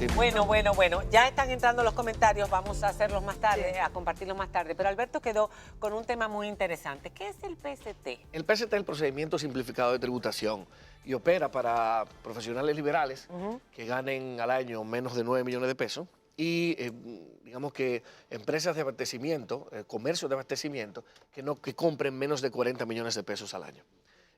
Así mismo. Bueno. Ya están entrando los comentarios. Vamos a hacerlos más tarde, a compartirlos más tarde. Pero Alberto quedó con un tema muy interesante. ¿Qué es el PST? El PST es el procedimiento simplificado de tributación y opera para profesionales liberales que ganen al año menos de 9 millones de pesos y digamos que empresas de abastecimiento, comercios de abastecimiento, que compren menos de 40 millones de pesos al año.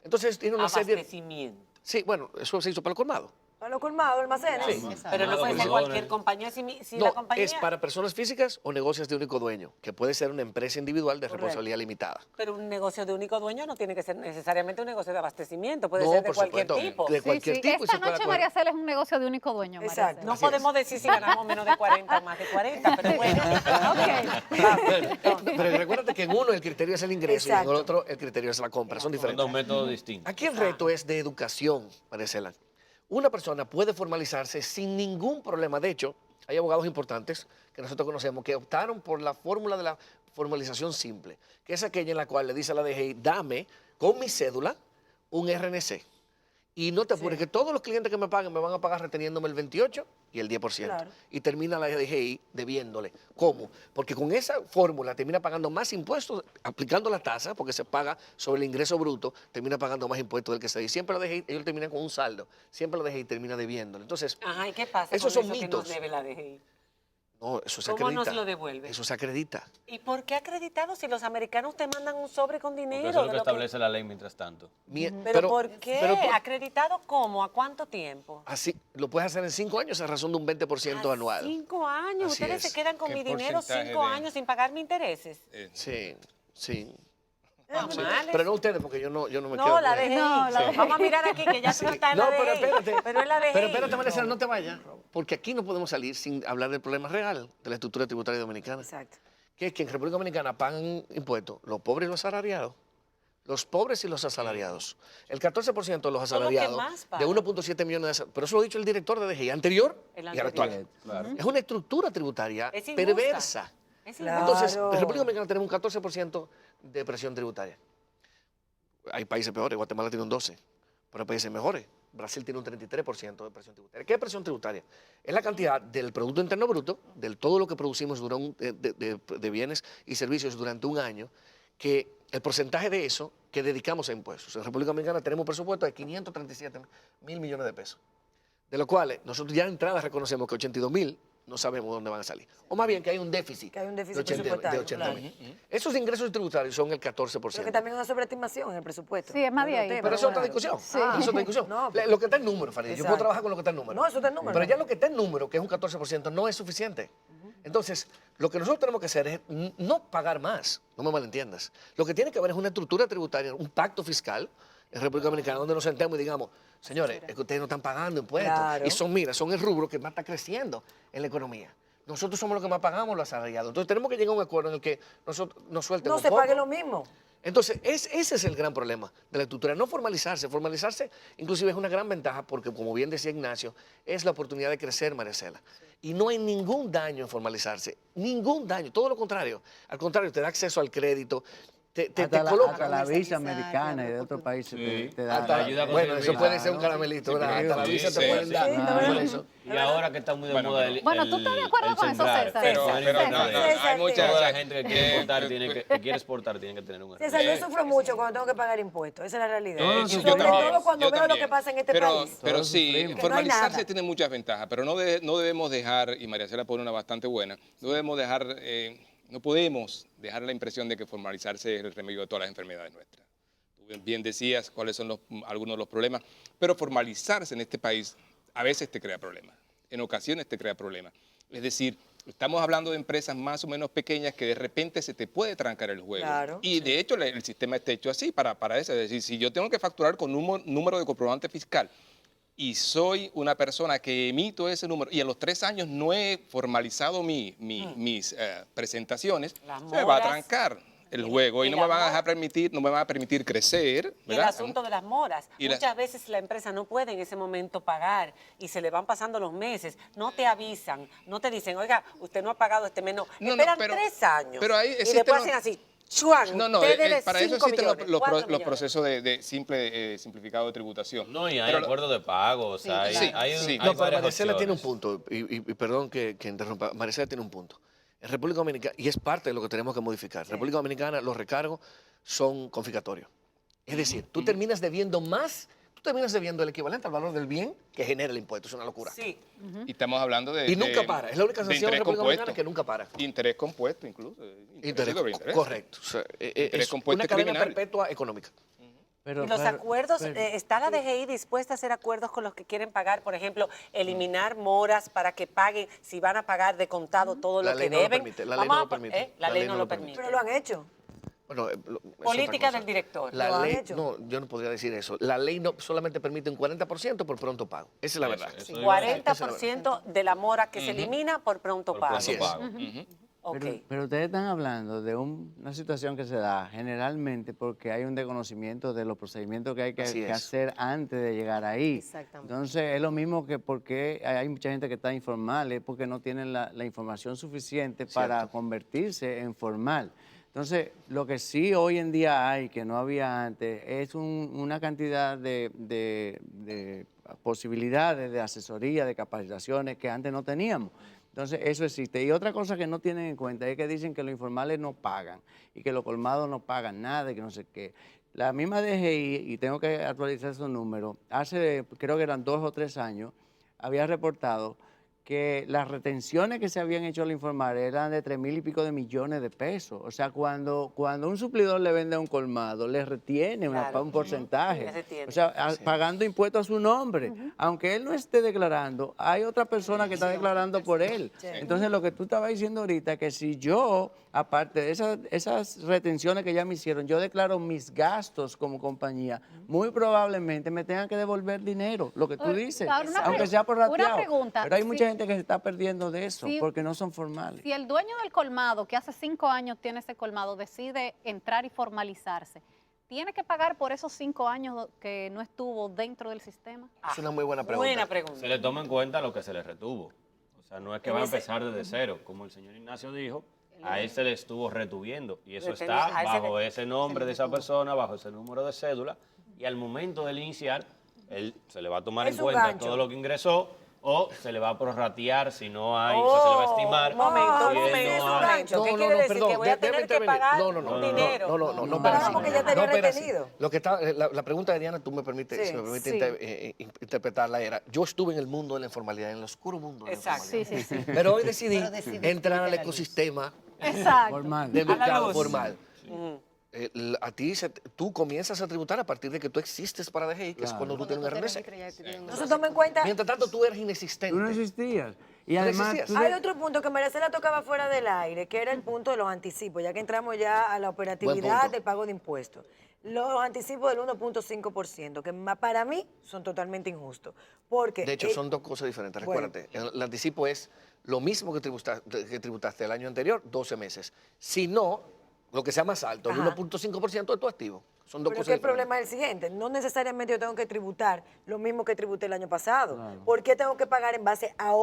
Entonces tiene una serie... Abastecimiento. Sí, bueno, eso se hizo para el colmado. Para los colmados, almacenes. Sí. Pero no puede ser cualquier compañía. Si No, la compañía... es para personas físicas o negocios de único dueño, que puede ser una empresa individual de responsabilidad limitada. Pero un negocio de único dueño no tiene que ser necesariamente un negocio de abastecimiento, puede No, ser de por cualquier supuesto, tipo. de cualquier tipo. y Esta se puede noche acoger. María Cela es un negocio de único dueño. María Exacto. Cela. No Así podemos decir si ganamos menos de 40 o más de 40, pero bueno. Pero recuérdate que en uno el criterio es el ingreso y en el Exacto. otro el criterio es la compra. Son Son diferentes. dos métodos distintos. Aquí el reto es de educación, Maricela. Una persona puede formalizarse sin ningún problema. De hecho, hay abogados importantes que nosotros conocemos que optaron por la fórmula de la formalización simple, que es aquella en la cual le dice a la DGI, dame con mi cédula un RNC. Y no te apures, que todos los clientes que me paguen me van a pagar reteniéndome el 28 y el 10%. Claro. Y termina la DGI debiéndole. ¿Cómo? Porque con esa fórmula termina pagando más impuestos, aplicando la tasa, porque se paga sobre el ingreso bruto, termina pagando más impuestos del que se dice. Siempre la DGI, ellos terminan con un saldo. Siempre la DGI termina debiéndole. Entonces, Ajá, ¿y qué pasa esos con son eso mitos. que nos debe la DGI? No, eso se ¿Cómo acredita. nos lo devuelve? Eso se acredita. ¿Y por qué acreditado si los americanos te mandan un sobre con dinero? Porque eso es lo de que establece la ley mientras tanto. ¿Pero por qué? pero por- ¿Acreditado cómo? ¿A cuánto tiempo? así, lo puedes hacer en 5 años a razón de un 20% anual. 5 años. Así Ustedes es. se quedan con ¿Qué mi dinero porcentaje 5 de- años sin pagar mis intereses. Sí, sí. Vamos, Sí. Alex. Pero no ustedes, porque yo no me No, quedo. la DGI. No, la DGI. Vamos a mirar aquí que ya tú estás en No, la pero DGI. espérate. Pero es la DGI. Pero espérate, Maricela, no te vayas. Porque aquí no podemos salir sin hablar del problema real de la estructura tributaria dominicana. Exacto. Que es que en República Dominicana pagan impuestos los pobres y los asalariados. Los pobres y los asalariados. El 14% de los Son los que asalariados, más de pagan. 1.7 millones de asalariados. Pero eso lo ha dicho el director de DGI, anterior El y anterior. actual. Es una estructura tributaria Es injusta. perversa. Es Claro. Entonces, en República Dominicana tenemos un 14% de presión tributaria. Hay países peores, Guatemala tiene un 12%, pero hay países mejores. Brasil tiene un 33% de presión tributaria. ¿Qué es presión tributaria? Es la cantidad del Producto Interno Bruto, de todo lo que producimos de bienes y servicios durante un año, que el porcentaje de eso que dedicamos a impuestos. En República Dominicana tenemos un presupuesto de 537 mil millones de pesos, de los cuales nosotros ya de entrada reconocemos que 82 mil no sabemos dónde van a salir. O más bien que hay un déficit, Que hay un déficit de 80 presupuestario, de 80 mil. claro. Esos ingresos tributarios son el 14%. Pero que también es una sobreestimación en el presupuesto. Sí, es más de ahí. Pero eso es otra discusión. Sí. Eso es otra discusión. No, Lo que está en número, Farid. Yo puedo Exacto. trabajar con lo que está en número. No, eso está en número. Pero ya lo que está en número, que es un 14%, no es suficiente. Entonces, lo que nosotros tenemos que hacer es no pagar más. No me malentiendas. Lo que tiene que haber es una estructura tributaria, un pacto fiscal en República Dominicana, donde nos sentemos y digamos, señores, es que ustedes no están pagando impuestos. Claro. Y son el rubro que más está creciendo en la economía. Nosotros somos los que más pagamos los asalariados. Entonces tenemos que llegar a un acuerdo en el que nosotros nos suelten No un se poco. pague lo mismo. Entonces, ese es el gran problema de la estructura, no formalizarse. Formalizarse, inclusive, es una gran ventaja porque, como bien decía Ignacio, es la oportunidad de crecer, Maricela. Y no hay ningún daño en formalizarse, ningún daño, todo lo contrario. Al contrario, te da acceso al crédito, te coloca... hasta la visa americana y de otros países te da. Hasta- ayuda a bueno, conseguir eso puede visa, ser un caramelito, ¿verdad? Hasta la visa te sí, pueden sí. dar. Sí, por eso. Y ahora que está muy de Bueno, moda pero- el Bueno, ¿tú estás de acuerdo el con eso, sembrar, César? Pero el no, emprender. hay muchas... Toda la gente que quiere exportar que quiere exportar tiene que tener un César, yo sufro mucho cuando tengo que pagar impuestos. Esa es la realidad. Sí, Sobre yo también, todo cuando yo veo lo también. que pasa en este pero, país. Pero Todos sí, sufrimos. Que no hay formalizarse nada. tiene muchas ventajas, pero no debemos dejar, y María Cela pone una bastante buena, no debemos dejar, no podemos dejar la impresión de que formalizarse es el remedio de todas las enfermedades nuestras. Tú bien decías cuáles son algunos de los problemas, pero formalizarse en este país a veces te crea problemas, en ocasiones te crea problemas. Es decir, estamos hablando de empresas más o menos pequeñas que de repente se te puede trancar el juego. Claro. Y de hecho el sistema está hecho así para eso. Es decir, si yo tengo que facturar con un número de comprobante fiscal y soy una persona que emito ese número y a los 3 años no he formalizado mis presentaciones, Las se me va a moras. trancar el juego y no me van a dejar permitir, no me van a permitir crecer. Y el ¿verdad? asunto de las moras. Y la- Muchas veces la empresa no puede en ese momento pagar y se le van pasando los meses. No te avisan, no te dicen, oiga, usted no ha pagado este mes. No, No, no, esperan pero- 3 años. pero ahí y existe después lo- hacen así. Juan, No, usted debe para eso 5 existen millones, 4 los millones. procesos de simplificado de tributación. No, y hay Pero acuerdos de pago, o sea, Sí, hay sí. No, pero varias Maricela tiene un opciones. punto, y perdón que interrumpa, Maricela tiene un punto. En República Dominicana, y es parte de lo que tenemos que modificar, República Dominicana los recargos son confiscatorios. Es decir, tú terminas debiendo más, tú terminas debiendo el equivalente al valor del bien que genera el impuesto, es una locura. Sí. Y estamos hablando de... Y nunca para, es la única de sanción de interés República Dominicana compuesto. que nunca para. Interés compuesto, incluso. Interés, sobre interés. correcto. O sea, Interés es compuesto una y cadena criminal. perpetua económica. Y los acuerdos, ¿está la DGI dispuesta a hacer acuerdos con los que quieren pagar? Por ejemplo, eliminar moras para que paguen, si van a pagar de contado todo La lo ley que no lo deben. permite, la ley Vamos no a lo pon- permite, La ley no lo permite. Pero lo han hecho. Bueno, es otra Política cosa. del director. ¿Lo La han ley, hecho? no, yo no podría decir eso. La ley no solamente permite un 40% por pronto pago. Esa es la verdad. Eso iba a decir. 40% de la mora que se elimina por pronto Por pago. pronto es. pago. Ok. Pero ustedes están hablando de una situación que se da generalmente porque hay un desconocimiento de los procedimientos que hay Así que es. hacer antes de llegar ahí. Exactamente. Entonces es lo mismo que porque hay mucha gente que está informal, es porque no tienen la información suficiente para convertirse en formal. Entonces, lo que sí hoy en día hay, que no había antes, es una cantidad de posibilidades de asesoría, de capacitaciones que antes no teníamos. Entonces, eso existe. Y otra cosa que no tienen en cuenta es que dicen que los informales no pagan y que los colmados no pagan nada y que no sé qué. La misma DGI, y tengo que actualizar esos números, hace, creo que eran 2 o 3 años, había reportado que las retenciones que se habían hecho al informar eran de 3,000 y pico de millones de pesos. O sea, cuando un suplidor le vende a un colmado, le retiene Claro. un porcentaje. Le retiene. O sea, pagando impuestos a su nombre. Aunque él no esté declarando, hay otra persona que está declarando por él. Entonces, lo que tú estabas diciendo ahorita, que si yo, aparte de esas retenciones que ya me hicieron, yo declaro mis gastos como compañía, muy probablemente me tengan que devolver dinero, lo que tú dices, Ahora, aunque sea por una rateado. pregunta, Pero hay si- mucha gente que se está perdiendo de eso si- porque no son formales. Si el dueño del colmado, que hace 5 años tiene ese colmado, decide entrar y formalizarse, ¿tiene que pagar por esos 5 años que no estuvo dentro del sistema? Es una muy buena pregunta. Buena pregunta. Se le toma en cuenta lo que se le retuvo. O sea, no es que va a empezar desde cero. Como el señor Ignacio dijo, a él se le estuvo retuviendo. Y eso Retenido, está a ese bajo le- ese nombre de esa persona, bajo ese número de cédula. Y al momento del iniciar, él se le va a tomar Es en un cuenta gancho. todo lo que ingresó o se le va a prorratear si no hay, o sea, se le va a estimar. Un momento, si un él momento, no un hay. momento. ¿Qué quiere decir? Que voy a déjame tener que intervenir. pagar no, un dinero. No, Pagábamos que ya te había espérate. retenido. Lo que está, la pregunta de Diana, tú me permites, Sí, si me permite sí. interpretarla, era, yo estuve en el mundo de la informalidad, en el oscuro mundo de la Exacto. informalidad. Sí, sí, sí. Pero hoy decidí entrar al ecosistema Exacto. Formal. de A la mercado luz. formal. A ti, tú comienzas a tributar a partir de que tú existes para DGI, que es cuando tú tienes un RNC. Entonces toma en cuenta, Mientras tanto, tú eres inexistente. Tú no existías. Y no además, existías. tú hay otro punto que Maricela tocaba fuera del aire, que era el punto de los anticipos, ya que entramos ya a la Buen operatividad punto. del pago de impuestos. Los anticipos del 1.5%, que para mí son totalmente injustos. Porque De hecho, son dos cosas diferentes. bueno. Recuérdate, el anticipo es lo mismo que tributaste el año anterior, 12 meses. Si no, lo que sea más alto, el Ajá. 1.5% de tu activo. Son dos Pero cosas que el diferentes. problema es el siguiente, no necesariamente yo tengo que tributar lo mismo que tributé el año pasado. ¿Por qué tengo que pagar en base a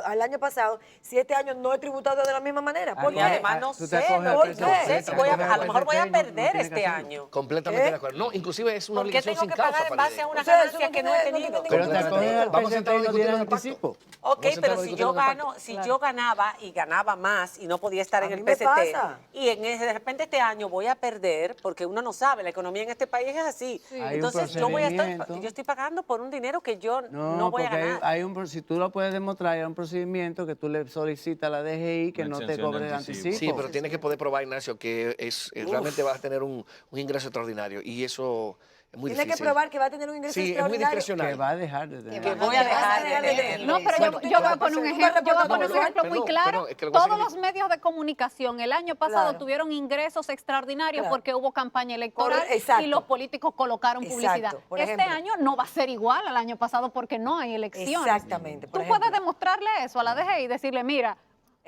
al año pasado si este año no he tributado de la misma manera? ¿Por Y qué? además no Tú te sé, acoges al no precio sé de si oferta, voy te acoges a al lo mejor voy a precio de perder tienes este que hacerlo. año. Completamente ¿Qué? de acuerdo. No, incluve es una ¿Por qué obligación tengo sin que causa pagar en para base a DGI. una O sea, eso ganancia no que no tiene- he no tenido? tiene pero te Completamente. acoges al Vamos a sentarnos a porcentaje y no discutir tienes el pacto. anticipo. Ok, Vamos a pero sentarnos a si discutir yo el pacto. gano, si yo ganaba y ganaba más y no podía estar A en el mí me PCT pasa. y de repente este año voy a perder porque uno no sabe, la economía en este país es así. Hay un Entonces yo procedimiento. yo estoy pagando por un dinero que yo no No, voy a porque ganar. si tú lo puedes demostrar, hay un procedimiento que tú le solicitas a la DGI que Una no te exención de cobre el anticipo. anticipo. Sí, pero tienes que poder probar, Ignacio, que realmente vas a tener un ingreso extraordinario. Y eso es muy Tiene difícil. que probar que va a tener un ingreso Sí, es muy extraordinario. Que discrecional. va a dejar de tener. Que voy a dejar de de tenerlo. No, pero Bueno, yo voy a poner un tú me ejemplo, yo voy a poner un reportas ejemplo muy perdón, claro. perdón, es que lo voy a Todos seguir. los medios de comunicación el año pasado Claro. tuvieron ingresos extraordinarios Claro. porque hubo campaña electoral Exacto. y los políticos colocaron Exacto, publicidad. por Este ejemplo. año no va a ser igual al año pasado porque no hay elecciones. Exactamente. por Tú puedes ejemplo. demostrarle eso a la DGI y decirle, mira,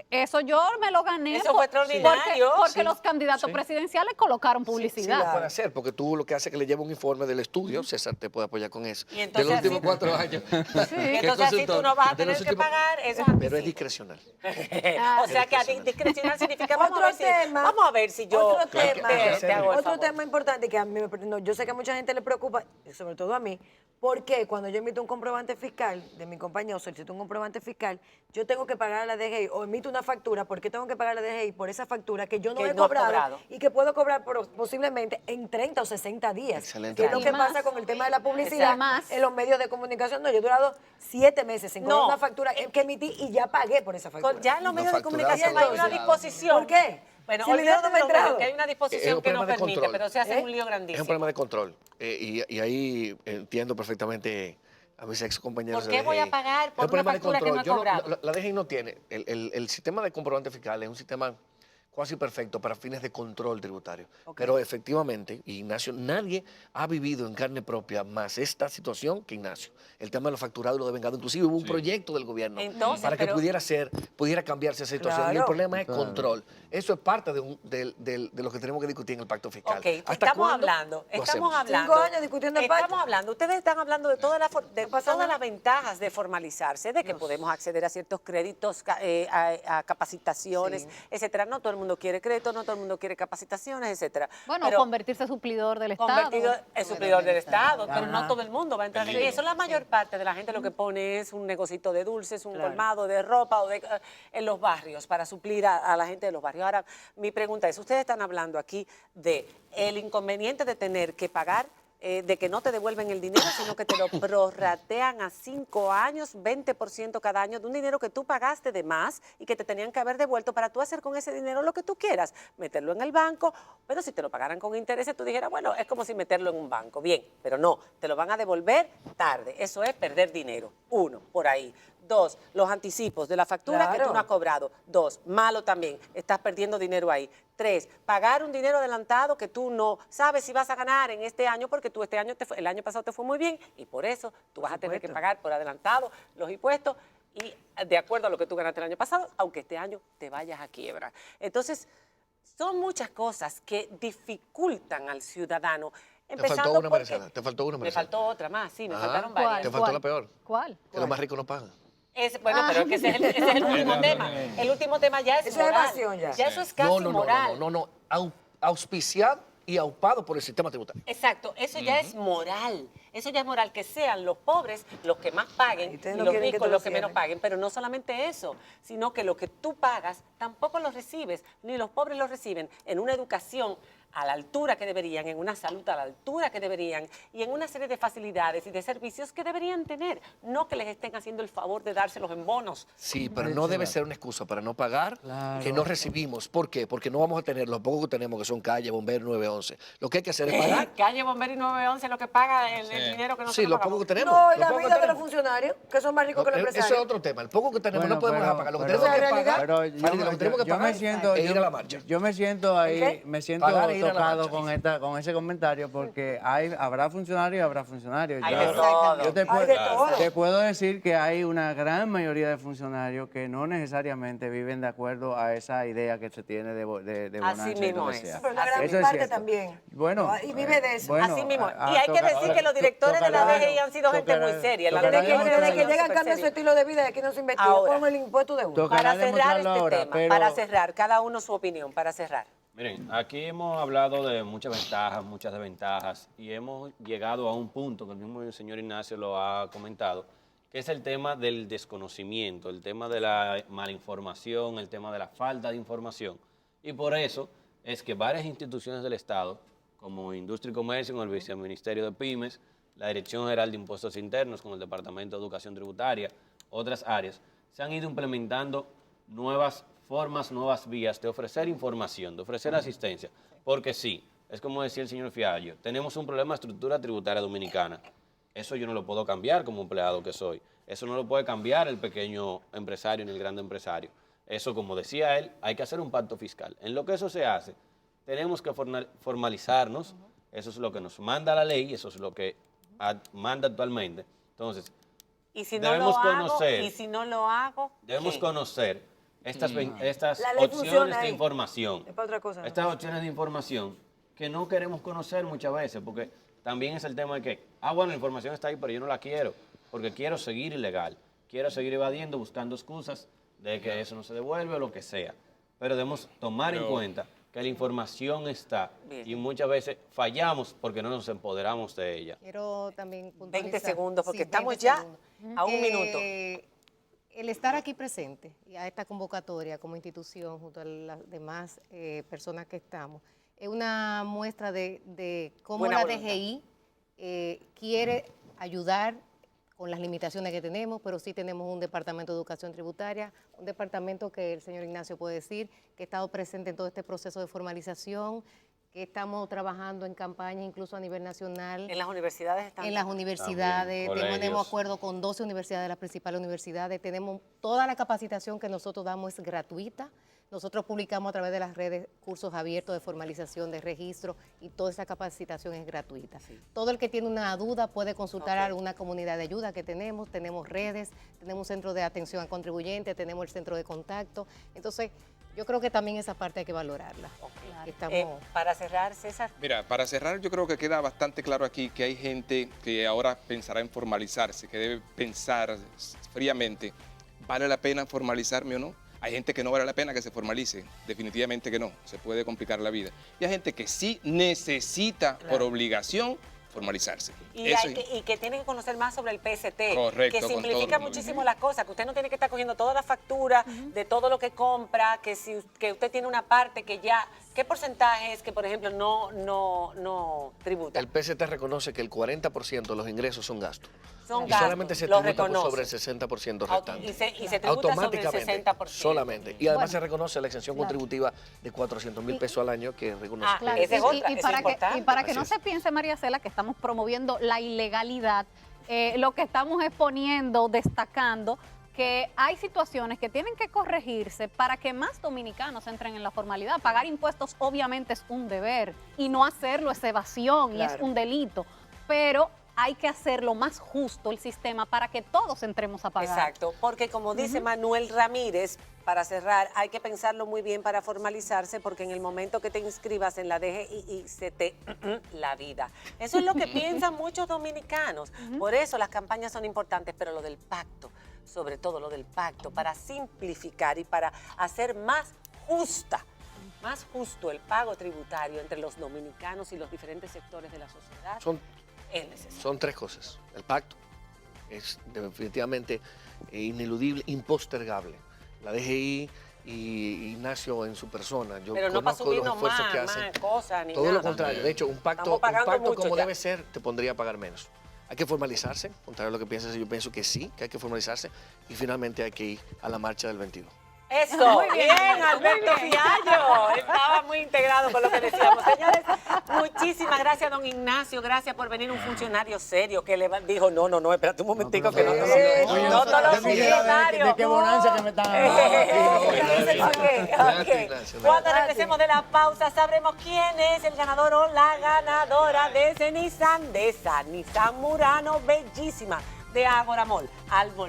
Eso yo me lo gané. Eso fue extraordinario. Porque Sí, los candidatos sí. presidenciales colocaron Sí, publicidad. lo puede hacer, porque tú lo que haces es que le lleva un informe del estudio, César te puede apoyar con eso, Y de entonces los últimos así- 4 años. Y entonces así tú no vas a de los tener que últimos- pagar esos Pero es anticipos. discrecional. O sea que discrecional significa, vamos Otro a ver tema. vamos a ver si yo Otro tema. te hago el Otro favor. tema importante que a mí no, yo sé que a mucha gente le preocupa, sobre todo a mí, porque cuando yo emito un comprobante fiscal de mi compañía o solicito un comprobante fiscal, yo tengo que pagar a la DGI o emito una factura, ¿por qué tengo que pagar a la DGI por esa factura que yo no Que he no has cobrado, cobrado? y que puedo cobrar posiblemente en 30 o 60 días? Excelente. Que es lo Y que más. pasa con el tema de la publicidad Y más. en los medios de comunicación. No, yo he durado 7 meses sin cobrar No. una factura que emití y ya pagué por esa factura. Ya en los medios de facturado comunicación hay una autorizado. disposición. ¿Por qué? Bueno, Si el dinero no me ha olvídate de los medios, entrado. que hay una Es disposición un que no problema de permite, control. pero se hace un lío Es grandísimo. un problema de control. Y ahí entiendo perfectamente a mis ex compañeros. ¿Por qué de voy a DGI. pagar por Es un problema una de factura que no he control. cobrado? La DGI no tiene. El sistema de comprobante fiscal es un sistema casi perfecto para fines de control tributario. Pero efectivamente, Ignacio, nadie ha vivido en carne propia más esta situación que Ignacio. El tema de los facturados y los devengados. Inclusive hubo un proyecto del gobierno Entonces, para que pero- pudiera cambiarse esa situación. Y el Claro. problema es control. Eso es parte de lo que tenemos que discutir en el pacto fiscal. Ok, ¿Hasta estamos cuándo hablando, lo estamos hacemos? hablando. 5 años discutiendo el pacto. Estamos hablando, ustedes están hablando de todas pasa nada. las ventajas de formalizarse, de que podemos acceder a ciertos créditos, a capacitaciones, etcétera. No todo el mundo quiere crédito, no todo el mundo quiere capacitaciones, etcétera. Bueno, Pero convertirse en suplidor del Estado. convertido en suplidor del Estado, pero no todo el mundo va a entrar en Peligro. eso. La mayor parte de la gente lo que pone es un negocito de dulces, un colmado de ropa o en los barrios para suplir a la gente de los barrios. Ahora, mi pregunta es, ustedes están hablando aquí de el inconveniente de tener que pagar, de que no te devuelven el dinero, sino que te lo prorratean a 5 años, 20% cada año de un dinero que tú pagaste de más y que te tenían que haber devuelto para tú hacer con ese dinero lo que tú quieras, meterlo en el banco, pero si te lo pagaran con intereses, tú dijeras, bueno, es como si meterlo en un banco. Bien, pero no, te lo van a devolver tarde. Eso es perder dinero. 1, por ahí. 2, los anticipos de la factura que tú Claro. no has cobrado. 2, malo también, estás perdiendo dinero ahí. 3, pagar un dinero adelantado que tú no sabes si vas a ganar en este año porque tú este año el año pasado te fue muy bien y por eso tú vas a tener que pagar por adelantado los impuestos y de acuerdo a lo que tú ganaste el año pasado, aunque este año te vayas a quiebra. Entonces, son muchas cosas que dificultan al ciudadano. Te Empezando faltó una, porque- Maricela. Te faltó una, Me Maricela. faltó otra más, sí, me Ajá. faltaron ¿Cuál? varias. Te faltó la peor. ¿Cuál? Que los más ricos no pagan. Bueno, pero es que ese es el último tema. El último tema ya es Eso es moral. evasión ya. Ya eso es casi moral. No. Auspiciado y aupado por el sistema tributario. Exacto, eso ya es moral. Eso ya es moral, que sean los pobres los que más paguen Y y ustedes no los quieren que ricos te los lo que menos cierren. paguen. Pero no solamente eso, sino que lo que tú pagas tampoco lo recibes, ni los pobres lo reciben en una educación a la altura que deberían, en una salud a la altura que deberían y en una serie de facilidades y de servicios que deberían tener. No que les estén haciendo el favor de dárselos en bonos. Sí, pero no debe ser una excusa para no pagar que no recibimos. ¿Por qué? Porque no vamos a tener lo poco que tenemos, que son calle, bomberos, 911. Lo que hay que hacer es pagar. Calle Bombero y 911 lo que paga el dinero que Sí, nosotros lo pagamos. poco que tenemos. No, y lo la poco que vida de los tenemos. funcionarios, que son más ricos que los Eso empresarios. es otro tema. El poco que tenemos Bueno, no podemos pero- dejar pagar. Lo que pero- tenemos que Esa es la pagar, realidad. Pero Faride, lo que tenemos que yo pagar me siento, es ir a la marcha. yo me siento ahí, qué? me siento Pagar e ir a la tocado marcha. con ese comentario porque habrá funcionarios y habrá funcionarios. Hay Yo- de todo. Yo te Hay puedo, de todo. te puedo decir que hay una gran mayoría de funcionarios que no necesariamente viven de acuerdo a esa idea que se tiene de bonanza y mismo lo que es. sea. Pero una gran Eso es parte cierto. también. Bueno, Y vive de eso. bueno, Así mismo. a- Y hay que toca- decir que los directores de la tocará- DGI han sido gente muy tocará- seria. La tocará DGI Desde que demostrarlo. llegan súper cambia su seria. estilo de vida y aquí no se investiga Ahora, con el impuesto de uno. toca- Para Tocará cerrar demostrarlo este ahora, tema, pero- para cerrar, cada uno su opinión, para cerrar. Miren, aquí hemos hablado de muchas ventajas, muchas desventajas y hemos llegado a un punto que el mismo señor Ignacio lo ha comentado, que es el tema del desconocimiento, el tema de la malinformación, el tema de la falta de información. Y por eso es que varias instituciones del Estado, como Industria y Comercio, con el Viceministerio de Pymes, la Dirección General de Impuestos Internos, con el Departamento de Educación Tributaria, otras áreas, se han ido implementando nuevas formas, nuevas vías de ofrecer información, de ofrecer asistencia. Porque sí, es como decía el señor Fiallo, tenemos un problema de estructura tributaria dominicana. Eso yo no lo puedo cambiar como empleado que soy. Eso no lo puede cambiar el pequeño empresario ni el grande empresario. Eso, como decía él, hay que hacer un pacto fiscal. En lo que eso se hace, tenemos que formalizarnos. Eso es lo que nos manda la ley, eso es lo que manda actualmente. Entonces, Y si no debemos lo hago, conocer. y si no lo hago, Debemos ¿qué? conocer estas La ley opciones funciona de ahí. información. Es para otra cosa. Estas opciones de información que no queremos conocer muchas veces, porque también es el tema de que, bueno, la información está ahí, pero yo no la quiero, porque quiero seguir ilegal, quiero seguir evadiendo, buscando excusas de que eso no se devuelve o lo que sea. Pero debemos tomar en cuenta que la información está y muchas veces fallamos porque no nos empoderamos de ella. Quiero también 20 puntualizar. segundos, porque Sí, estamos 20 ya segundos. a un Que minuto. El estar aquí presente y a esta convocatoria como institución junto a las demás personas que estamos es una muestra de cómo Buena la voluntad. DGI quiere ayudar con las limitaciones que tenemos, pero sí tenemos un departamento de educación tributaria, un departamento que el señor Ignacio puede decir que ha estado presente en todo este proceso de formalización, que estamos trabajando en campañas incluso a nivel nacional. En las universidades están. En las universidades, También, tenemos colegios. acuerdo con 12 universidades, las principales universidades, tenemos toda la capacitación que nosotros damos es gratuita. Nosotros publicamos a través de las redes cursos abiertos de formalización, de registro y toda esa capacitación es gratuita. Todo el que tiene una duda puede consultar a alguna comunidad de ayuda que tenemos redes, tenemos un centro de atención al contribuyente, tenemos el centro de contacto. Entonces, yo creo que también esa parte hay que valorarla. Estamos... Para cerrar, César. Mira, para cerrar, yo creo que queda bastante claro aquí que hay gente que ahora pensará en formalizarse, que debe pensar fríamente, ¿vale la pena formalizarme o no? Hay gente que no vale la pena que se formalice, definitivamente que no, se puede complicar la vida. Y hay gente que sí necesita por obligación formalizarse. Y, Eso y que tiene que conocer más sobre el PST, Correcto, que con simplifica todo. muchísimo las cosas, que usted no tiene que estar cogiendo toda la factura de todo lo que compra, que si que usted tiene una parte que ya, ¿qué porcentaje es que, por ejemplo, no tributa? El PST reconoce que el 40% de los ingresos son gastos. Son y gastos, solamente se lo tributa por reconoce. sobre el 60% restante. Y se tributa sobre el 60%. Solamente. Y además Bueno, se reconoce la exención contributiva de 400,000 pesos al año que reconoce. Ah, Claro, esa es otra, y esa para es que, importante. y para que Así no es. se piense, María Cela, que estamos promoviendo la ilegalidad, lo que estamos exponiendo, destacando, que hay situaciones que tienen que corregirse para que más dominicanos entren en la formalidad. Pagar impuestos obviamente es un deber y no hacerlo es evasión y es un delito, pero hay que hacerlo más justo el sistema para que todos entremos a pagar. Exacto, porque como dice Manuel Ramírez, para cerrar, hay que pensarlo muy bien para formalizarse, porque en el momento que te inscribas en la DGI se te la vida. Eso es lo que piensan muchos dominicanos. Por eso las campañas son importantes, pero lo del pacto, sobre todo lo del pacto, para simplificar y para hacer más justo el pago tributario entre los dominicanos y los diferentes sectores de la sociedad. Es necesario. Son tres cosas. El pacto es definitivamente ineludible, impostergable. La DGI y Ignacio en su persona. Yo Pero no para conozco los subirnos esfuerzos que hacen. más cosas ni Todo nada. lo contrario. De hecho, un pacto Estamos pagando mucho como ya. debe ser te pondría a pagar menos. Hay que formalizarse, contrario a lo que piensas, yo pienso que sí, que hay que formalizarse. Y finalmente hay que ir a la marcha del 22. Eso, bien, Alberto Fiallo. Estaba muy integrado con lo que decíamos. Señores, muchísimas gracias, don Ignacio. Gracias por venir, un funcionario serio que le dijo, no, espérate un momentico que no todos los funcionarios. ¿De qué bonanza que me están hablando? Ok. Cuando regresemos de la pausa sabremos quién es el ganador o la ganadora de ese Nissan Murano, bellísima, de Agora Mall. Al volver.